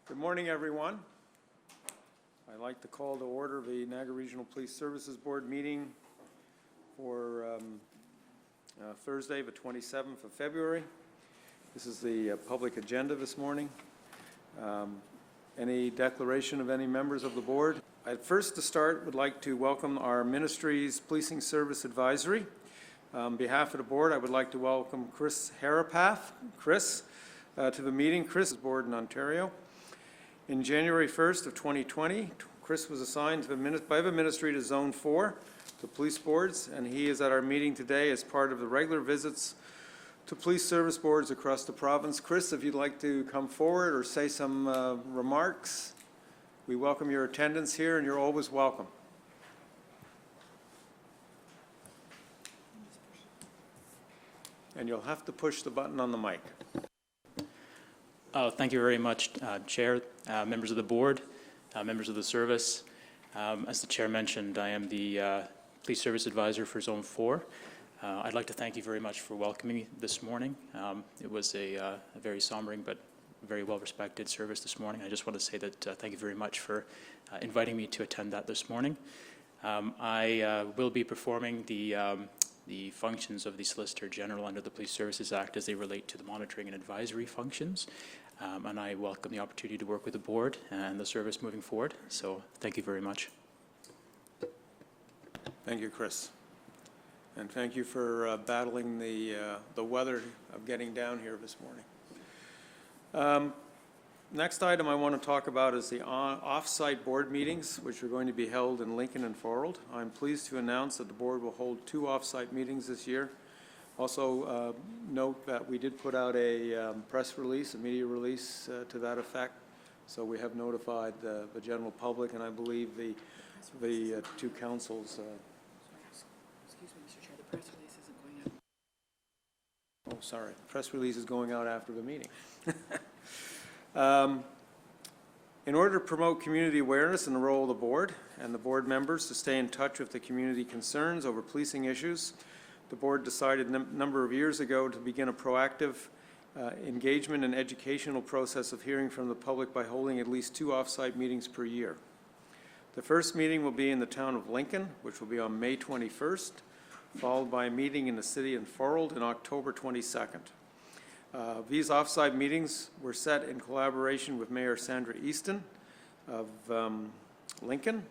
Good morning, everyone. I'd like to call to order the Niagara Regional Police Services Board meeting for Thursday, the 27th of February. This is the public agenda this morning. Any declaration of any members of the board? I'd first to start would like to welcome our Ministry's Policing Service Advisory. On behalf of the board, I would like to welcome Chris Harapath. Chris, to the meeting. Chris is board in Ontario. In January 1st of 2020, Chris was assigned by the Ministry to Zone 4, the police boards, and he is at our meeting today as part of the regular visits to police service boards across the province. Chris, if you'd like to come forward or say some remarks, we welcome your attendance here, and you're always welcome. And you'll have to push the button on the mic. Thank you very much, Chair, members of the board, members of the service. As the Chair mentioned, I am the Police Service Advisor for Zone 4. I'd like to thank you very much for welcoming me this morning. It was a very sombering but very well-respected service this morning. I just want to say that thank you very much for inviting me to attend that this morning. I will be performing the functions of the Solicitor General under the Police Services Act as they relate to the monitoring and advisory functions. And I welcome the opportunity to work with the board and the service moving forward. So thank you very much. Thank you, Chris. And thank you for battling the weather of getting down here this morning. Next item I want to talk about is the off-site board meetings, which are going to be held in Lincoln and Thorold. I'm pleased to announce that the board will hold 2 off-site meetings this year. Also, note that we did put out a press release, a media release to that effect. So we have notified the general public, and I believe the 2 councils. Excuse me, Mr. Chair, the press release isn't going out. Oh, sorry. The press release is going out after the meeting. In order to promote community awareness and the role of the board and the board members to stay in touch with the community concerns over policing issues, the board decided a number of years ago to begin a proactive engagement and educational process of hearing from the public by holding at least 2 off-site meetings per year. The first meeting will be in the town of Lincoln, which will be on May 21st, followed by a meeting in the city of Thorold on October 22nd. These off-site meetings were set in collaboration with Mayor Sandra Easton of Lincoln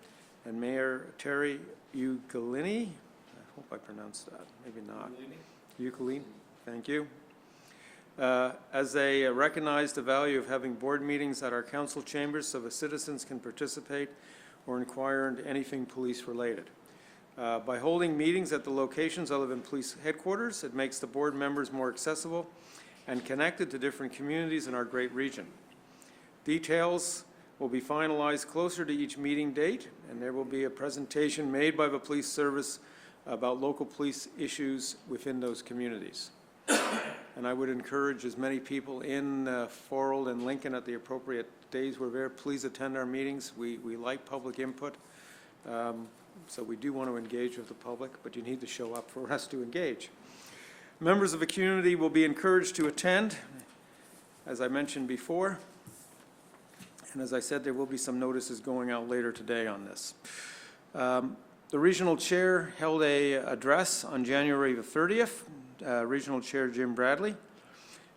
and Mayor Terry Ugolini. I hope I pronounced that. Maybe not. Ugolini. Thank you. As they recognized the value of having board meetings at our council chambers so the citizens can participate or inquire into anything police-related. By holding meetings at the locations other than police headquarters, it makes the board members more accessible and connected to different communities in our great region. Details will be finalized closer to each meeting date, and there will be a presentation made by the police service about local police issues within those communities. And I would encourage as many people in Thorold and Lincoln at the appropriate days we're there, please attend our meetings. We like public input, so we do want to engage with the public, but you need to show up for us to engage. Members of the community will be encouraged to attend, as I mentioned before. And as I said, there will be some notices going out later today on this. The regional chair held an address on January the 30th, Regional Chair Jim Bradley.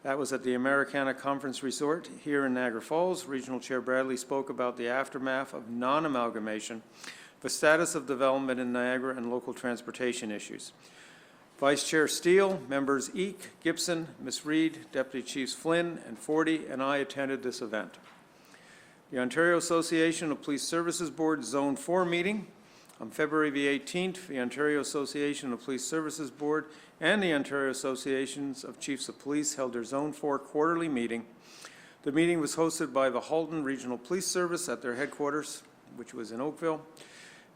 That was at the Americana Conference Resort here in Niagara Falls. Regional Chair Bradley spoke about the aftermath of non-amalgamation, the status of development in Niagara, and local transportation issues. Vice Chair Steele, members Eek, Gibson, Ms. Reid, Deputy Chiefs Flynn and Forty, and I attended this event. The Ontario Association of Police Services Board Zone 4 meeting on February the 18th, the Ontario Association of Police Services Board and the Ontario Associations of Chiefs of Police held their Zone 4 quarterly meeting. The meeting was hosted by the Halton Regional Police Service at their headquarters, which was in Oakville.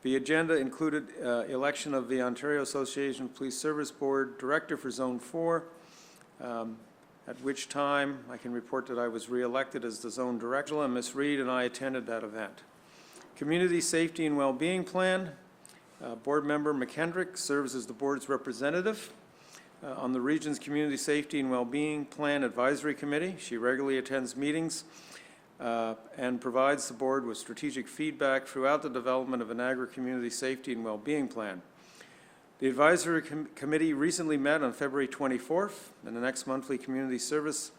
The agenda included election of the Ontario Association of Police Service Board Director for Zone 4, at which time I can report that I was re-elected as the Zone Director, and Ms. Reid and I attended that event. Community Safety and Wellbeing Plan, Board Member McKendrick serves as the Board's representative on the region's Community Safety and Wellbeing Plan Advisory Committee. She regularly attends meetings and provides the board with strategic feedback throughout the development of a Niagara Community Safety and Wellbeing Plan. The advisory committee recently met on February 24th, and the next monthly community services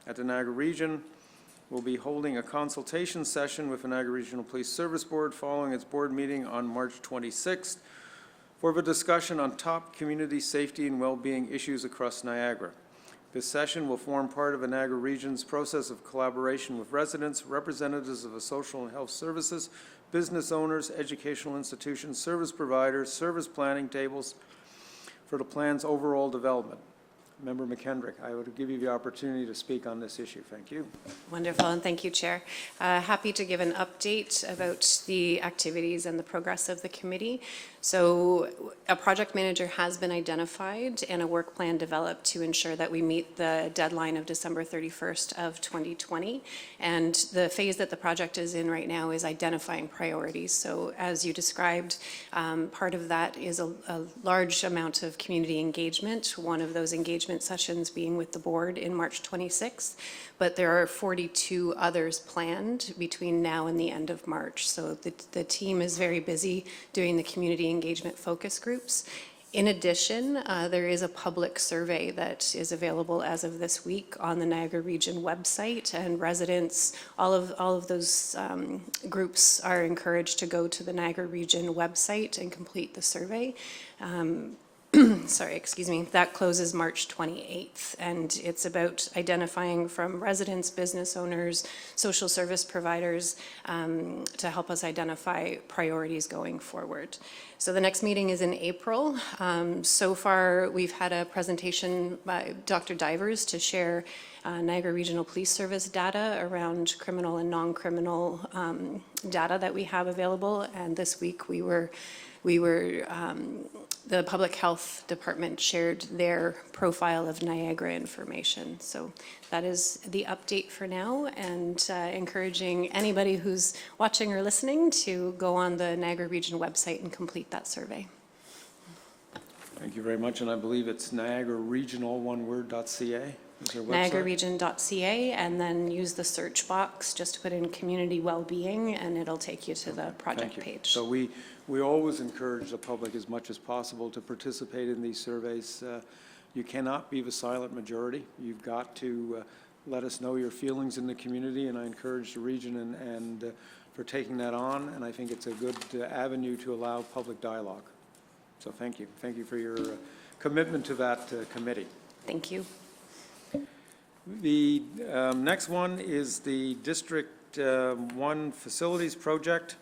at the Niagara Region will be holding a consultation session with the Niagara Regional Police Service Board following its board meeting on March 26th for the discussion on top community safety and well-being issues across Niagara. This session will form part of the Niagara Region's process of collaboration with residents, representatives of the social and health services, business owners, educational institutions, service providers, service planning tables for the plan's overall development. Member McKendrick, I would give you the opportunity to speak on this issue. Thank you. Wonderful, and thank you, Chair. Happy to give an update about the activities and the progress of the committee. So a project manager has been identified and a work plan developed to ensure that we meet the deadline of December 31st of 2020. And the phase that the project is in right now is identifying priorities. So as you described, part of that is a large amount of community engagement. One of those engagement sessions being with the board in March 26th, but there are 42 others planned between now and the end of March. So the team is very busy doing the community engagement focus groups. In addition, there is a public survey that is available as of this week on the Niagara Region website, and residents, all of those groups are encouraged to go to the Niagara Region website and complete the survey. Sorry, excuse me, that closes March 28th, and it's about identifying from residents, business owners, social service providers to help us identify priorities going forward. So the next meeting is in April. So far, we've had a presentation by Dr. Divers to share Niagara Regional Police Service data around criminal and non-criminal data that we have available, and this week the Public Health Department shared their profile of Niagara information. So that is the update for now, and encouraging anybody who's watching or listening to go on the Niagara Region website and complete that survey. Thank you very much, and I believe it's Niagara Regional, one word.ca. NiagaraRegion.ca, and then use the search box, just put in community well-being, and it'll take you to the project page. So we always encourage the public as much as possible to participate in these surveys. You cannot be the silent majority. You've got to let us know your feelings in the community, and I encourage the region and for taking that on, and I think it's a good avenue to allow public dialogue. So thank you. Thank you for your commitment to that committee. Thank you. The next one is the District 1 Facilities Project.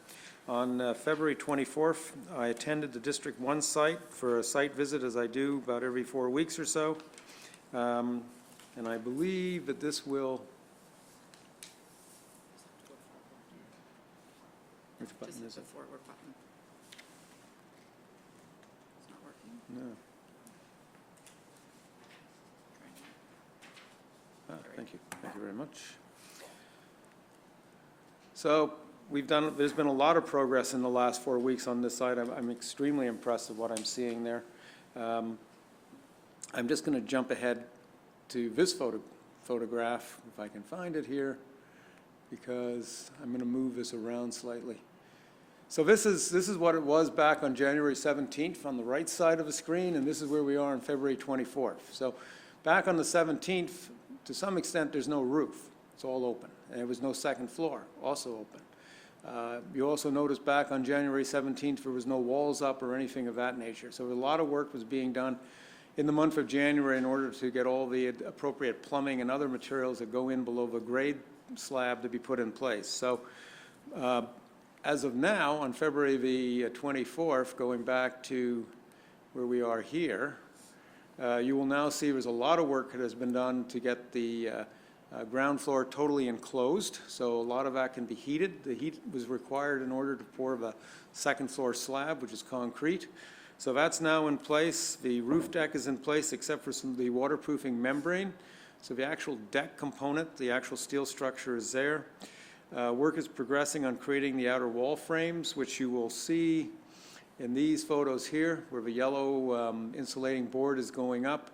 On February 24th, I attended the District 1 site for a site visit, as I do about every 4 weeks or so. And I believe that this will... Which button is it? The forward button. It's not working. No. Try now. Thank you. Thank you very much. So there's been a lot of progress in the last 4 weeks on this site. I'm extremely impressed with what I'm seeing there. I'm just going to jump ahead to this photograph, if I can find it here, because I'm going to move this around slightly. So this is what it was back on January 17th on the right side of the screen, and this is where we are on February 24th. So back on the 17th, to some extent, there's no roof. It's all open. And there was no second floor, also open. You also notice back on January 17th, there was no walls up or anything of that nature. So a lot of work was being done in the month of January in order to get all the appropriate plumbing and other materials that go in below the grade slab to be put in place. So as of now, on February the 24th, going back to where we are here, you will now see there's a lot of work that has been done to get the ground floor totally enclosed, so a lot of that can be heated. The heat was required in order to pour the second floor slab, which is concrete. So that's now in place. The roof deck is in place except for some of the waterproofing membrane. So the actual deck component, the actual steel structure is there. Work is progressing on creating the outer wall frames, which you will see in these photos here, where the yellow insulating board is going up.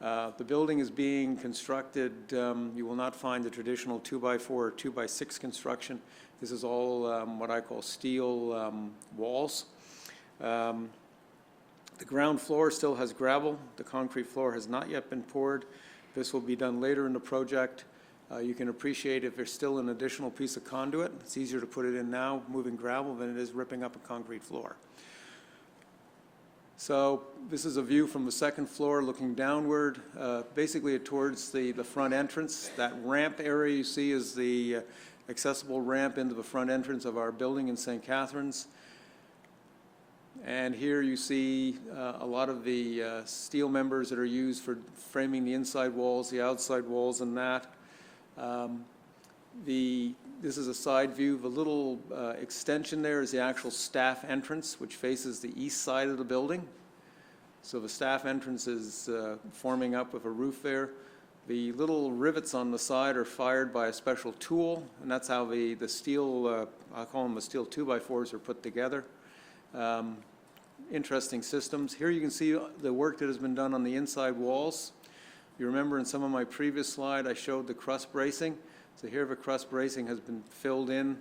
The building is being constructed, you will not find the traditional 2x4 or 2x6 construction. This is all what I call steel walls. The ground floor still has gravel. The concrete floor has not yet been poured. This will be done later in the project. You can appreciate if there's still an additional piece of conduit. It's easier to put it in now, moving gravel, than it is ripping up a concrete floor. So this is a view from the second floor looking downward, basically towards the front entrance. That ramp area you see is the accessible ramp into the front entrance of our building in St. Catharines. And here you see a lot of the steel members that are used for framing the inside walls, the outside walls, and that. This is a side view. The little extension there is the actual staff entrance, which faces the east side of the building. So the staff entrance is forming up with a roof there. The little rivets on the side are fired by a special tool, and that's how the steel, I call them the steel 2x4s, are put together. Interesting systems. Here you can see the work that has been done on the inside walls. You remember in some of my previous slide I showed the truss bracing. So here the truss bracing has been filled in,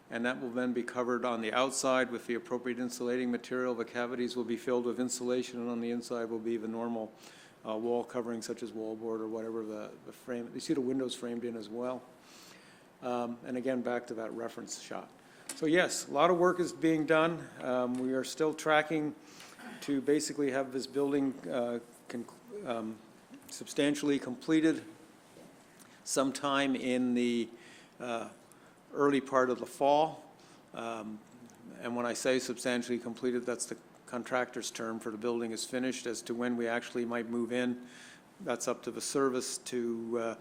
and that will then be covered on the outside with the appropriate insulating material. The cavities will be filled with insulation, and on the inside will be the normal wall covering, such as wallboard or whatever the frame. You see the windows framed in as well. And again, back to that reference shot. So yes, a lot of work is being done. We are still tracking to basically have this building substantially completed sometime in the early part of the fall. And when I say substantially completed, that's the contractor's term for the building is finished. As to when we actually might move in, that's up to the service to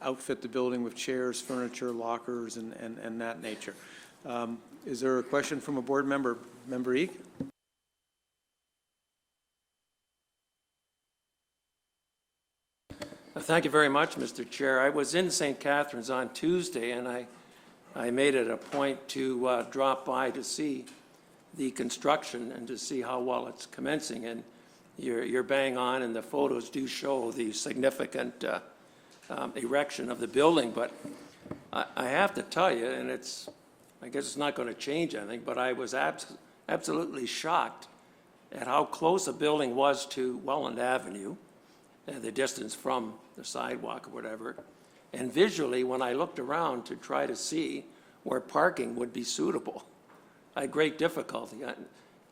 outfit the building with chairs, furniture, lockers, and that nature. Is there a question from a board member? Member Eek? Thank you very much, Mr. Chair. I was in St. Catharines on Tuesday, and I made it a point to drop by to see the construction and to see how well it's commencing. And you're bang on, and the photos do show the significant erection of the building. But I have to tell you, and I guess it's not going to change anything, but I was absolutely shocked at how close the building was to Welland Avenue, the distance from the sidewalk or whatever. And visually, when I looked around to try to see where parking would be suitable, I had great difficulty.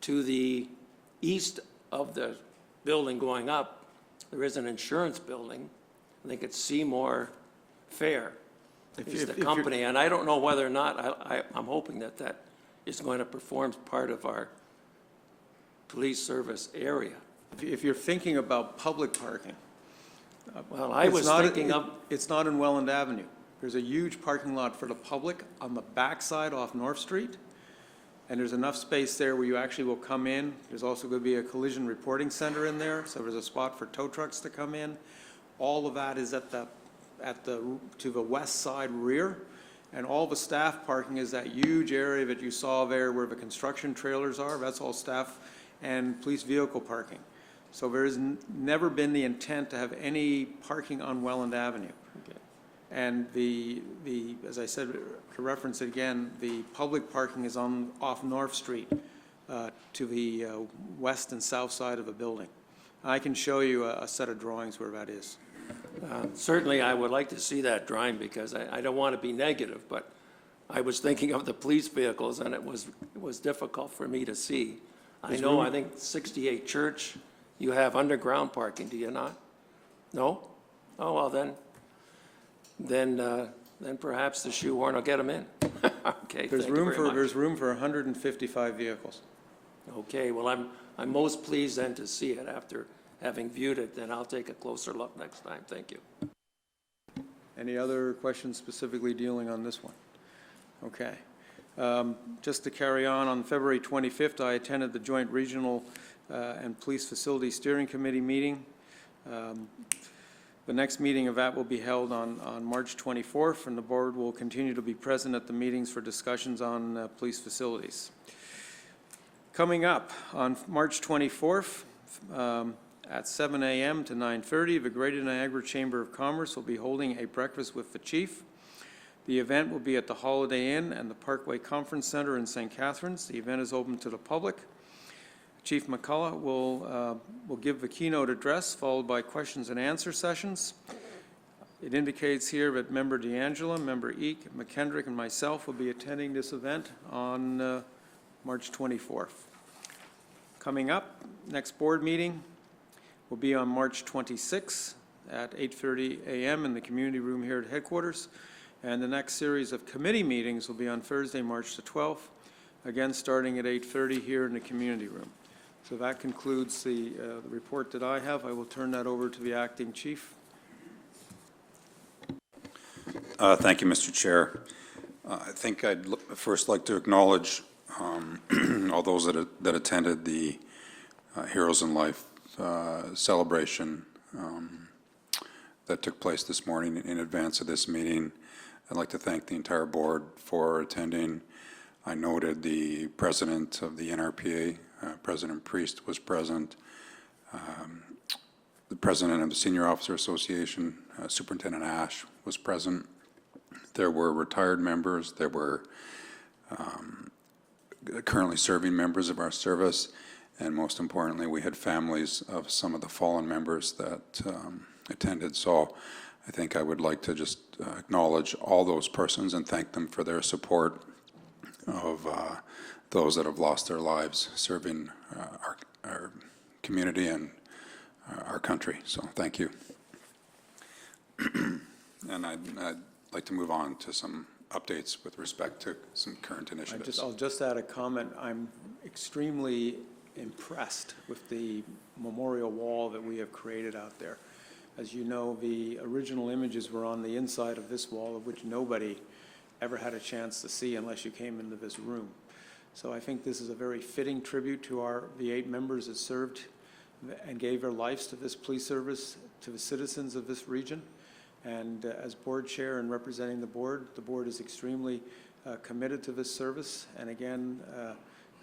To the east of the building going up, there is an insurance building. I think it's Seymour Fair is the company. And I don't know whether or not, I'm hoping that is going to perform part of our police service area. If you're thinking about public parking, well, I was thinking of... It's not in Welland Avenue. There's a huge parking lot for the public on the backside off North Street, and there's enough space there where you actually will come in. There's also going to be a collision reporting center in there, so there's a spot for tow trucks to come in. All of that is to the west side rear, and all the staff parking is that huge area that you saw there where the construction trailers are. That's all staff and police vehicle parking. So there has never been the intent to have any parking on Welland Avenue. Okay. And as I said, to reference it again, the public parking is off North Street to the west and south side of the building. I can show you a set of drawings where that is. Certainly, I would like to see that drawing because I don't want to be negative, but I was thinking of the police vehicles, and it was difficult for me to see. I think 68 Church, you have underground parking, do you not? No? Oh, well, then perhaps the shoehorn will get them in. Okay, There's thank you very much. There's room for 155 vehicles. Okay, well, I'm most pleased then to see it after having viewed it. Then I'll take a closer look next time. Thank you. Any other questions specifically dealing on this one? Okay. Just to carry on February 25th, I attended the Joint Regional and Police Facility Steering Committee meeting. The next meeting of that will be held on March 24th, and the board will continue to be present at the meetings for discussions on police facilities. Coming up on March 24th, at 7 a.m. to 9:30, the Greater Niagara Chamber of Commerce will be holding a breakfast with the chief. The event will be at the Holiday Inn and the Parkway Conference Center in St. Catharines. The event is open to the public. Chief McCullough will give the keynote address, followed by questions and answer sessions. It indicates here that Member DeAngela, Member Eek, McKendrick, and myself will be attending this event on March 24th. Coming up, next board meeting will be on March 26th at 8:30 a.m. in the community room here at headquarters. And the next series of committee meetings will be on Thursday, March the 12th, again starting at 8:30 here in the community room. So that concludes the report that I have. I will turn that over to the acting chief. Thank you, Mr. Chair. I think I'd first like to acknowledge all those that attended the Heroes in Life celebration that took place this morning in advance of this meeting. I'd like to thank the entire board for attending. I noted the president of the NRPA, President Priest, was present. The president of the Senior Officer Association, Superintendent Ash, was present. There were retired members. There were currently serving members of our service. And most importantly, we had families of some of the fallen members that attended. So I think I would like to just acknowledge all those persons and thank them for their support of those that have lost their lives serving our community and our country. So thank you. And I'd like to move on to some updates with respect to some current initiatives. I'll just add a comment. I'm extremely impressed with the memorial wall that we have created out there. As you know, the original images were on the inside of this wall, of which nobody ever had a chance to see unless you came into this room. So I think this is a very fitting tribute to the 8 members that served and gave their lives to this police service, to the citizens of this region. And as board chair and representing the board is extremely committed to this service. And again,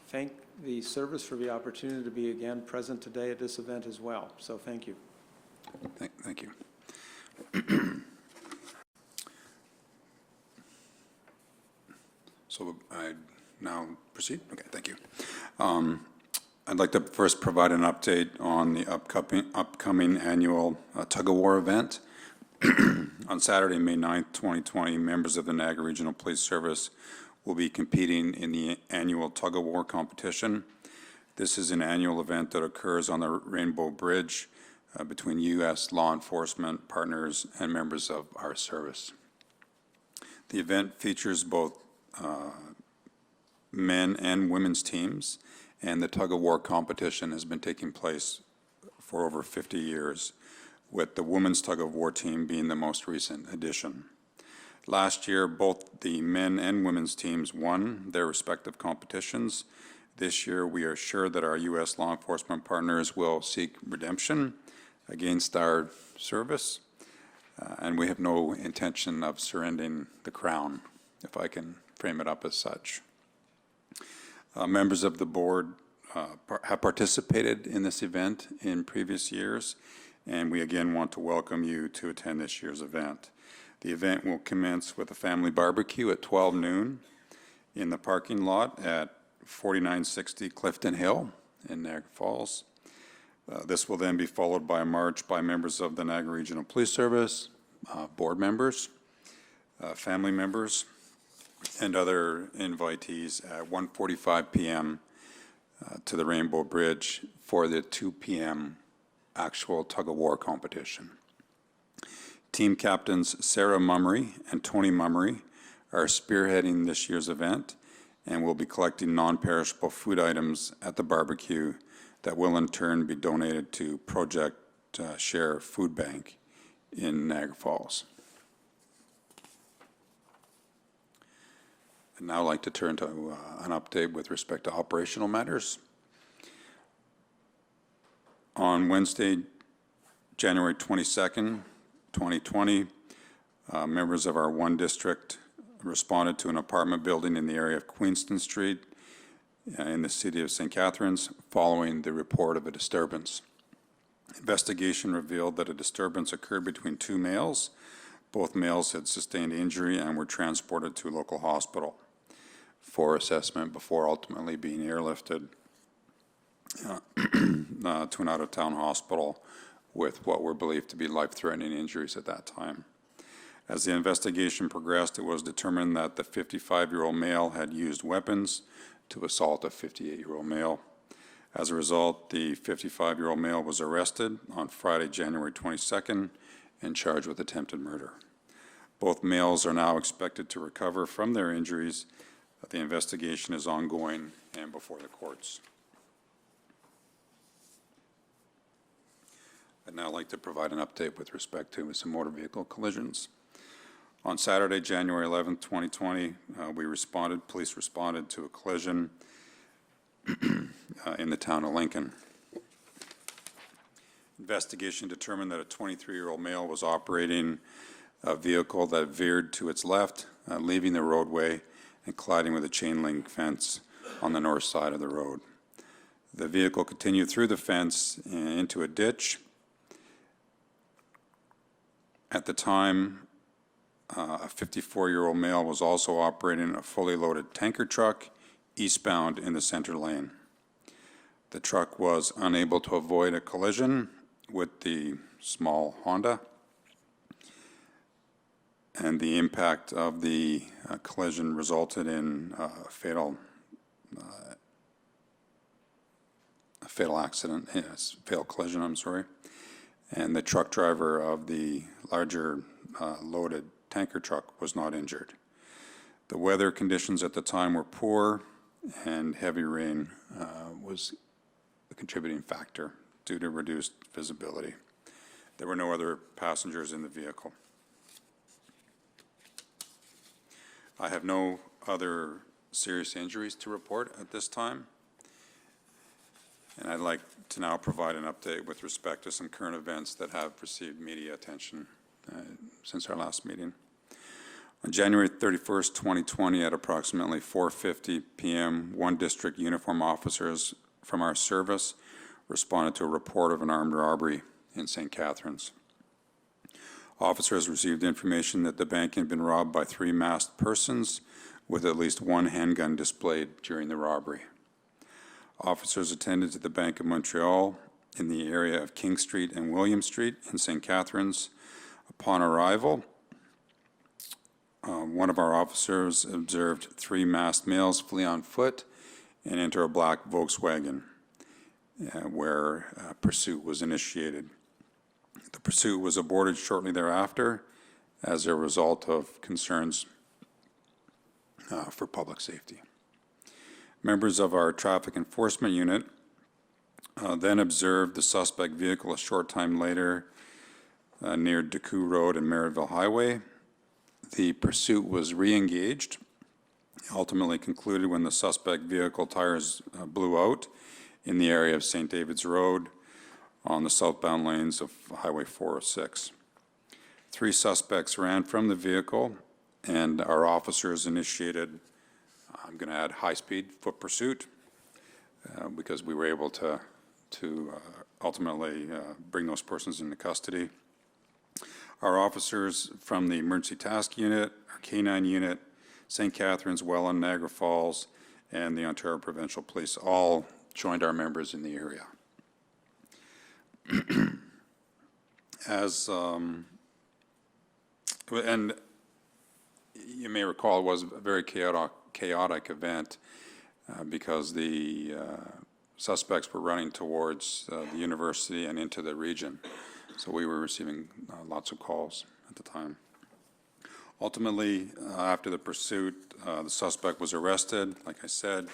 thank the service for the opportunity to be again present today at this event as well. So thank you. Thank you. So I now proceed? Okay, thank you. I'd like to first provide an update on the upcoming annual tug-of-war event. On Saturday, May 9th, 2020, members of the Niagara Regional Police Service will be competing in the annual tug-of-war competition. This is an annual event that occurs on the Rainbow Bridge between U.S. law enforcement partners and members of our service. The event features both men and women's teams, and the tug-of-war competition has been taking place for over 50 years, with the women's tug-of-war team being the most recent addition. Last year, both the men and women's teams won their respective competitions. This year, we are sure that our U.S. law enforcement partners will seek redemption against our service, and we have no intention of surrendering the crown, if I can frame it up as such. Members of the board have participated in this event in previous years, and we again want to welcome you to attend this year's event. The event will commence with a family barbecue at 12 noon in the parking lot at 4960 Clifton Hill in Niagara Falls. This will then be followed by a march by members of the Niagara Regional Police Service, board members, family members, and other invitees at 1:45 p.m. To the Rainbow Bridge for the 2 p.m. actual tug-of-war competition. Team captains Sarah Mummery and Tony Mummery are spearheading this year's event and will be collecting non-perishable food items at the barbecue that will in turn be donated to Project Share Food Bank in Niagara Falls. I'd now like to turn to an update with respect to operational matters. On Wednesday, January 22nd, 2020, members of our 1 district responded to an apartment building in the area of Queenston Street in the city of St. Catharines following the report of a disturbance. Investigation revealed that a disturbance occurred between two males. Both males had sustained injury and were transported to a local hospital for assessment before ultimately being airlifted to an out-of-town hospital with what were believed to be life-threatening injuries at that time. As the investigation progressed, it was determined that the 55-year-old male had used weapons to assault a 58-year-old male. As a result, the 55-year-old male was arrested on Friday, January 22nd, and charged with attempted murder. Both males are now expected to recover from their injuries. The investigation is ongoing and before the courts. I'd now like to provide an update with respect to some motor vehicle collisions. On Saturday, January 11th, 2020, police responded to a collision in the town of Lincoln. Investigation determined that a 23-year-old male was operating a vehicle that veered to its left, leaving the roadway and colliding with a chain link fence on the north side of the road. The vehicle continued through the fence and into a ditch. At the time, a 54-year-old male was also operating a fully loaded tanker truck eastbound in the center lane. The truck was unable to avoid a collision with the small Honda, and the impact of the collision resulted in a fatal accident, fatal collision, I'm sorry. And the truck driver of the larger loaded tanker truck was not injured. The weather conditions at the time were poor, and heavy rain was a contributing factor due to reduced visibility. There were no other passengers in the vehicle. I have no other serious injuries to report at this time. And I'd like to now provide an update with respect to some current events that have received media attention since our last meeting. On January 31st, 2020, at approximately 4:50 p.m., one district uniform officers from our service responded to a report of an armed robbery in St. Catharines. Officers received information that the bank had been robbed by 3 masked persons with at least 1 handgun displayed during the robbery. Officers attended to the Bank of Montreal in the area of King Street and William Street in St. Catharines. Upon arrival, one of our officers observed 3 masked males flee on foot and enter a black Volkswagen, where pursuit was initiated. The pursuit was aborted shortly thereafter as a result of concerns for public safety. Members of our traffic enforcement unit then observed the suspect vehicle a short time later near Decoux Road and Merrittville Highway. The pursuit was re-engaged, ultimately concluded when the suspect vehicle tires blew out in the area of St. David's Road on the southbound lanes of Highway 406. 3 suspects ran from the vehicle, and our officers initiated, I'm going to add, high-speed foot pursuit because we were able to ultimately bring those persons into custody. Our officers from the Emergency Task Unit, our K-9 unit, St. Catharines, Welland, Niagara Falls, and the Ontario Provincial Police all joined our members in the area. And you may recall it was a very chaotic event because the suspects were running towards the university and into the region. So we were receiving lots of calls at the time. Ultimately, after the pursuit, the suspect was arrested. Like I said,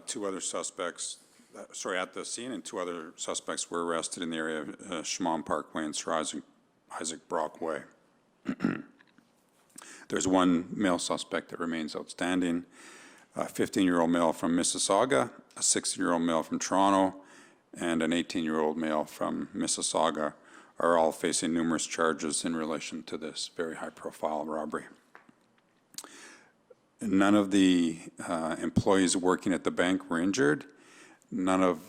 2 other suspects, at the scene, and 2 other suspects were arrested in the area of Schmom Parkway and Sir Isaac Brock Way. There's 1 male suspect that remains outstanding, a 15-year-old male from Mississauga, a 16-year-old male from Toronto, and an 18-year-old male from Mississauga are all facing numerous charges in relation to this very high-profile robbery. None of the employees working at the bank were injured. None of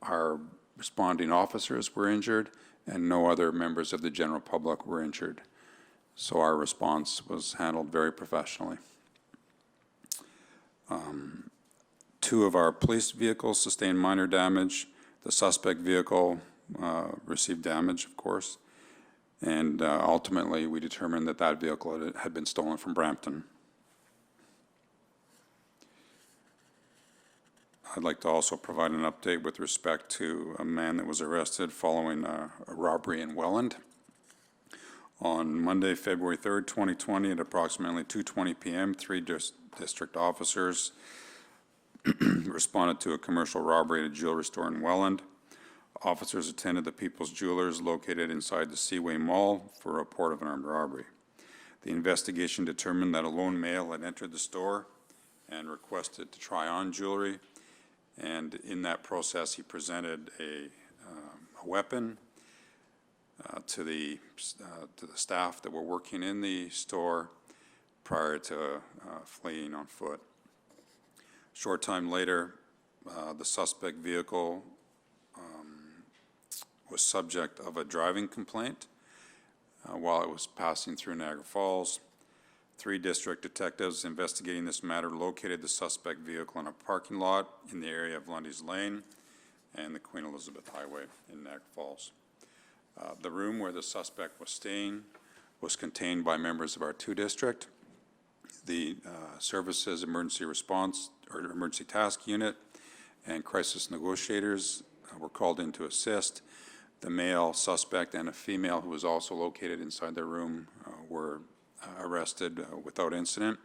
our responding officers were injured, and no other members of the general public were injured. So our response was handled very professionally. 2 of our police vehicles sustained minor damage. The suspect vehicle received damage, of course, and ultimately we determined that that vehicle had been stolen from Brampton. I'd like to also provide an update with respect to a man that was arrested following a robbery in Welland. On Monday, February 3rd, 2020, at approximately 2:20 p.m., 3 district officers responded to a commercial robbery at a jewelry store in Welland. Officers attended the People's Jewelers located inside the Seaway Mall for a report of an armed robbery. The investigation determined that a lone male had entered the store and requested to try on jewelry, and in that process he presented a weapon to the staff that were working in the store prior to fleeing on foot. Short time later, the suspect vehicle was subject of a driving complaint while it was passing through Niagara Falls. 3 district detectives investigating this matter located the suspect vehicle in a parking lot in the area of Lundy's Lane and the Queen Elizabeth Highway in Niagara Falls. The room where the suspect was staying was contained by members of our 2 district. The services emergency response or emergency task unit and crisis negotiators were called in to assist. The male suspect and a female who was also located inside the room were arrested without incident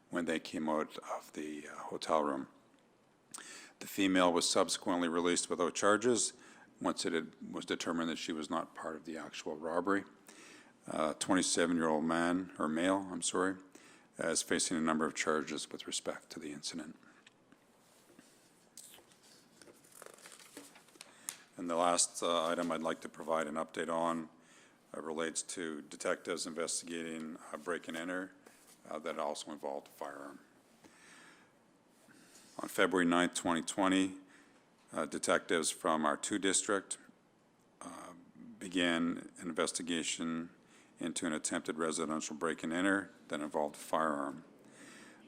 when they came out of the hotel room. The female was subsequently released without charges once it was determined that she was not part of the actual robbery. 27-year-old man, or male, I'm sorry, is facing a number of charges with respect to the incident. And the last item I'd like to provide an update on relates to detectives investigating a break-and-enter that also involved a firearm. On February 9th, 2020, detectives from our 2 district began an investigation into an attempted residential break-and-enter that involved a firearm.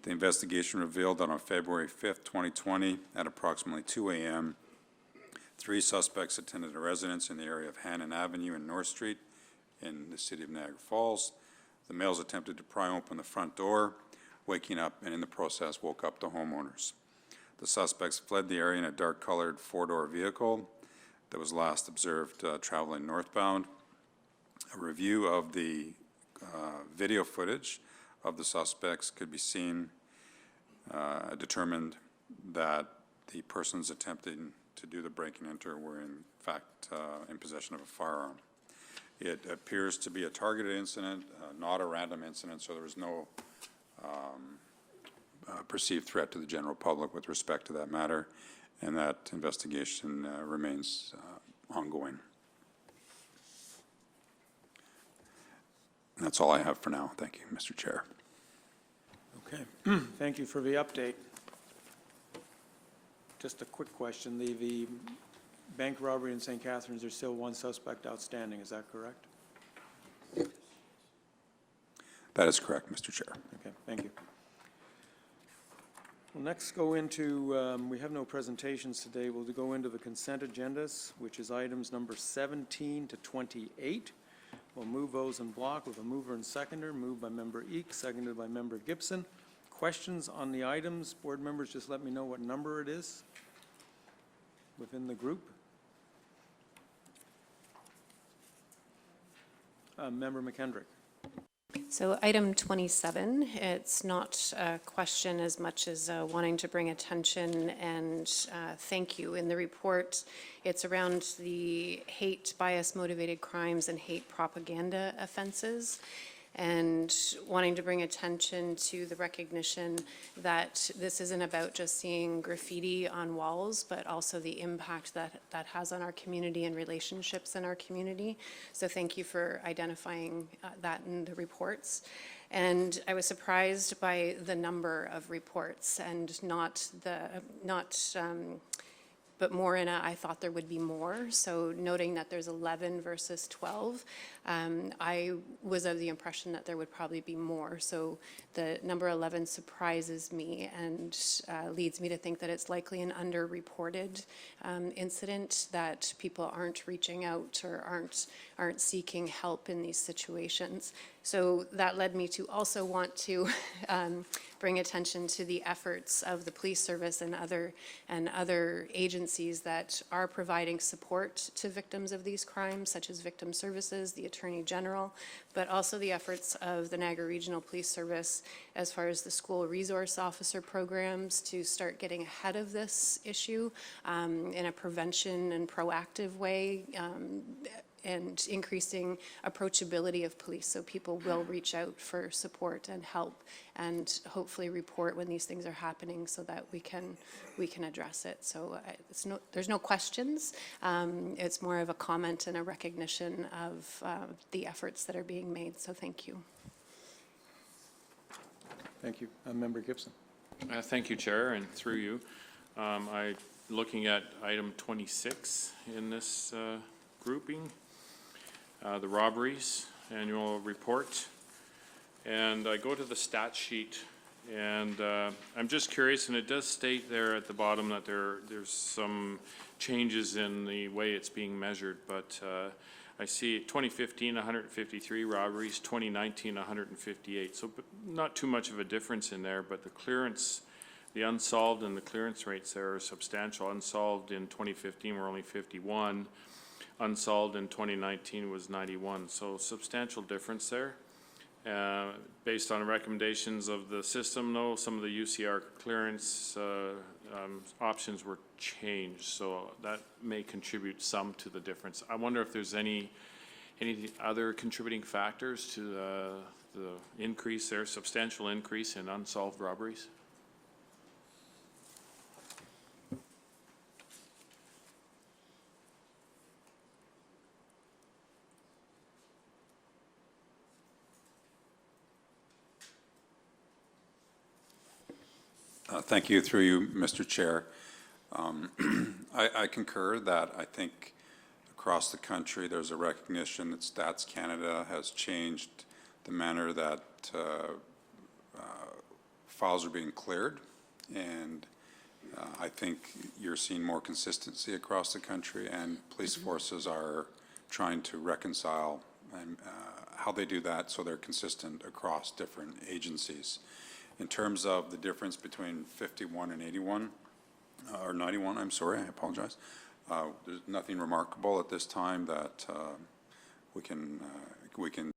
The investigation revealed that on February 5th, 2020, at approximately 2 a.m., 3 suspects attended a residence in the area of Hannon Avenue and North Street in the city of Niagara Falls. The males attempted to pry open the front door, waking up, and in the process woke up the homeowners. The suspects fled the area in a dark-colored 4-door vehicle that was last observed traveling northbound. A review of the video footage of the suspects could be seen, determined that the persons attempting to do the break-and-enter were in fact in possession of a firearm. It appears to be a targeted incident, not a random incident, so there was no perceived threat to the general public with respect to that matter, and that investigation remains ongoing. And that's all I have for now. Thank you, Mr. Chair. Okay, thank you for the update. Just a quick question, the bank robbery in St. Catharines, there's still 1 suspect outstanding, is that correct? That is correct, Mr. Chair. Okay, thank you. We'll next go into, we have no presentations today, we'll go into the consent agendas, which is items number 17 to 28. We'll move those in block with a mover and seconder, moved by member Eek, seconded by member Gibson. Questions on the items? Board members, just let me know what number it is within the group. Member McKendrick. So item 27, it's not a question as much as wanting to bring attention and thank you. In the report, it's around the hate, bias-motivated crimes and hate propaganda offenses, and wanting to bring attention to the recognition that this isn't about just seeing graffiti on walls, but also the impact that that has on our community and relationships in our community. So thank you for identifying that in the reports. And I was surprised by the number of reports and not but more in a, I thought there would be more. So noting that there's 11 versus 12, I was of the impression that there would probably be more. So the number 11 surprises me and leads me to think that it's likely an underreported incident, that people aren't reaching out or aren't seeking help in these situations. So that led me to also want to bring attention to the efforts of the police service and other agencies that are providing support to victims of these crimes, such as Victim Services, the Attorney General, but also the efforts of the Niagara Regional Police Service as far as the school resource officer programs to start getting ahead of this issue in a prevention and proactive way, and increasing approachability of police, so people will reach out for support and help and hopefully report when these things are happening so that we can address it. So there's no questions. It's more of a comment and a recognition of the efforts that are being made. So thank you. Thank you. Member Gibson. Thank you, Chair, and through you. Looking at item 26 in this grouping, the robberies annual report, and I go to the stat sheet, and I'm just curious, and it does state there at the bottom that there's some changes in the way it's being measured, but I see 2015 153 robberies, 2019 158, so not too much of a difference in there, but the clearance, the unsolved and the clearance rates there are substantial. Unsolved in 2015 were only 51. Unsolved in 2019 was 91, so substantial difference there. Based on recommendations of the system, though, some of the UCR clearance options were changed, so that may contribute some to the difference. I wonder if there's any other contributing factors to the increase there, substantial increase in unsolved robberies? Thank you, through you, Mr. Chair. I concur that I think across the country there's a recognition that Stats Canada has changed the manner that files are being cleared, and I think you're seeing more consistency across the country, and police forces are trying to reconcile and how they do that so they're consistent across different agencies. In terms of the difference between 51 and 81, or 91, I'm sorry, I apologize. There's nothing remarkable at this time that we can